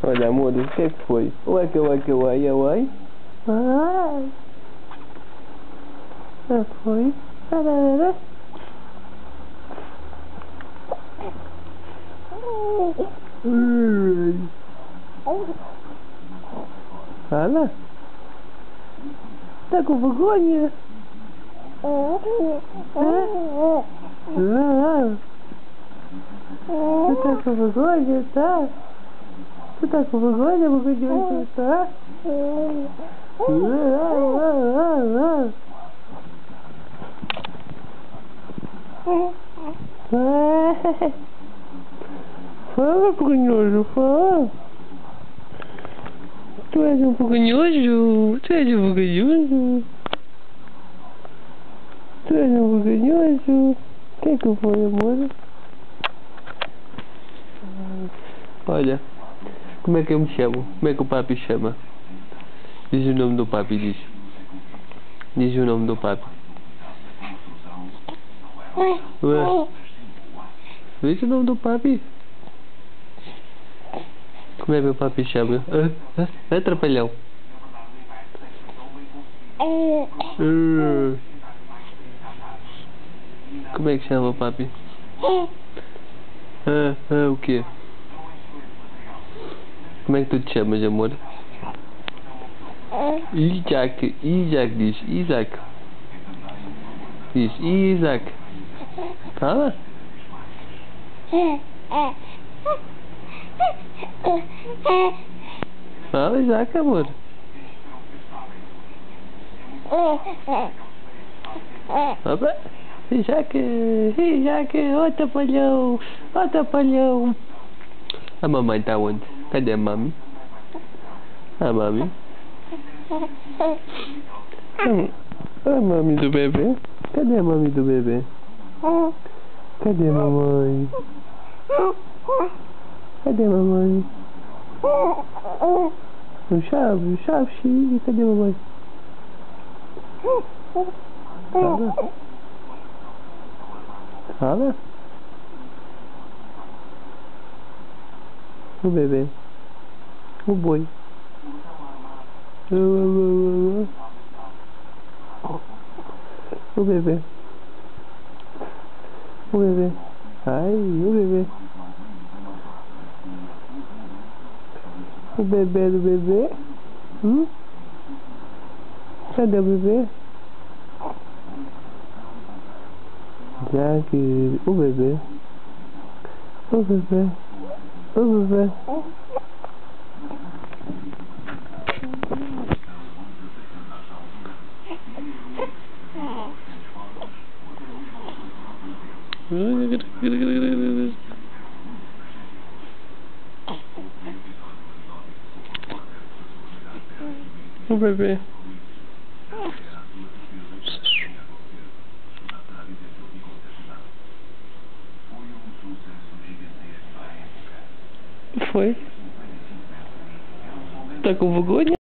Olha, amor, o que é que foi? Ué, ué. Ai. Já foi. Tararara. Fala. Tá com vergonha? Tu tá com vergonha, tá? Tu tá com vergonha, vergonhoso, tá? Fala, vergonhoso, fala. Tu és um vergonhoso, tu és um vergonhoso. Tu és um vergonhoso. O que é que foi, amor? Olha, como é que eu me chamo? Como é que o papi chama? Diz o nome do papi, diz. Diz o nome do papi. Ué? Diz o nome do papi. Como é que o papi chama? Atrapalhão. Como é que chama o papi? O quê? Como é que tu te chamas, amor? Isaac, diz Isaac. Diz Isaac. Fala. Fala, Isaac, amor. Opa. Isaac, ó tapalhão. A mamãe tá onde? Cadê a mami? A mami? A mami do bebê? Cadê a mami do bebê? Cadê a mamãe? Cadê a mamãe? O chave, cadê a mamãe? Fala. O bebê. O boi. O bebê. O bebê. Ai, o bebê. O bebê do bebê. Cadê o bebê? Jack, o bebê. O bebê. O bebê. O bebê. Foi? Tá com vergonha?